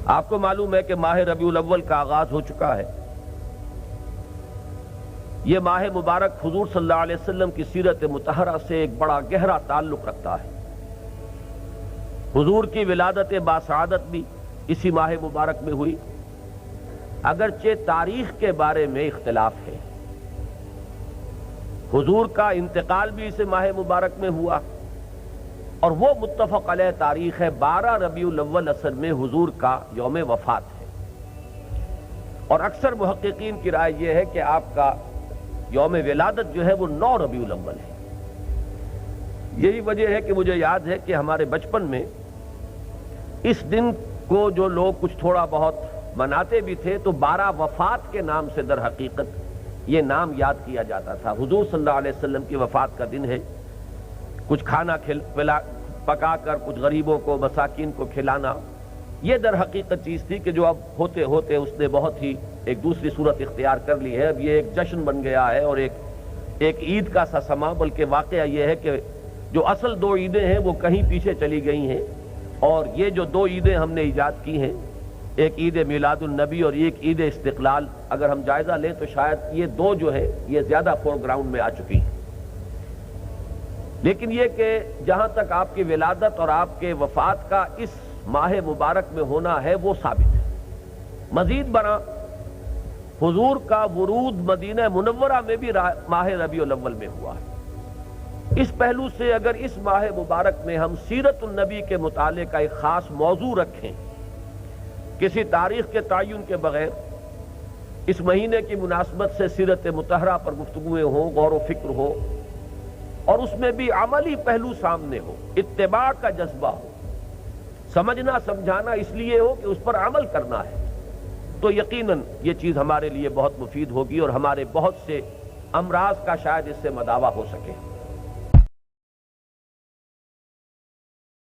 آپ کو معلوم ہے کہ ماہ ربیع الاول کا آغاز ہو چکا ہے۔ یہ ماہ مبارک حضور صلی اللہ علیہ وسلم کی سیرت مطہرہ سے ایک بڑا گہرا تعلق رکھتا ہے۔ حضور کی ولادت باسعادت بھی اسی ماہ مبارک میں ہوئی، اگرچہ تاریخ کے بارے میں اختلاف ہے۔ حضور کا انتقال بھی اس ماہ مبارک میں ہوا، اور وہ متفق علیہ تاریخ ہے 12 ربیع الاول اصل میں حضور کا یوم وفات ہے، اور اکثر محققین کی رائے یہ ہے کہ آپ کا یوم ولادت جو ہے وہ 9 ربیع الاول ہے۔ یہی وجہ ہے کہ مجھے یاد ہے کہ ہمارے بچپن میں اس دن کو جو لوگ کچھ تھوڑا بہت مناتے بھی تھے تو 12 وفات کے نام سے در حقیقت یہ نام یاد کیا جاتا تھا۔ حضور صلی اللہ علیہ وسلم کی وفات کا دن ہے، کچھ کھانا پکا کر کچھ غریبوں کو مساکین کو کھلانا، یہ در حقیقت چیز تھی کہ جو اب ہوتے ہوتے اس نے بہت ہی ایک دوسری صورت اختیار کر لی ہے۔ اب یہ ایک جشن بن گیا ہے اور ایک عید کا سا سما، بلکہ واقعہ یہ ہے کہ جو اصل 2 عیدیں ہیں وہ کہیں پیچھے چلی گئی ہیں، اور یہ جو 2 عیدیں ہم نے ایجاد کی ہیں، ایک عید میلاد النبی اور ایک عید استقلال، اگر ہم جائزہ لیں تو شاید یہ 2 جو ہے یہ زیادہ فور گراؤنڈ میں آ چکی ہیں۔ لیکن یہ کہ جہاں تک آپ کی ولادت اور آپ کے وفات کا اس ماہ مبارک میں ہونا ہے وہ ثابت ہے۔ مزید برآں حضور کا ورود مدینہ منورہ میں بھی ماہ ربیع الاول میں ہوا ہے۔ اس پہلو سے اگر اس ماہ مبارک میں ہم سیرت النبی کے مطالعے کا ایک خاص موضوع رکھیں، کسی تاریخ کے تعین کے بغیر اس مہینے کی مناسبت سے سیرت مطہرہ پر گفتگویں ہوں، غور و فکر ہو، اور اس میں بھی عملی پہلو سامنے ہو، اتباع کا جذبہ ہو، سمجھنا سمجھانا اس لیے ہو کہ اس پر عمل کرنا ہے، تو یقیناً یہ چیز ہمارے لیے بہت مفید ہوگی اور ہمارے بہت سے امراض کا شاید اس سے مداوع ہو سکے۔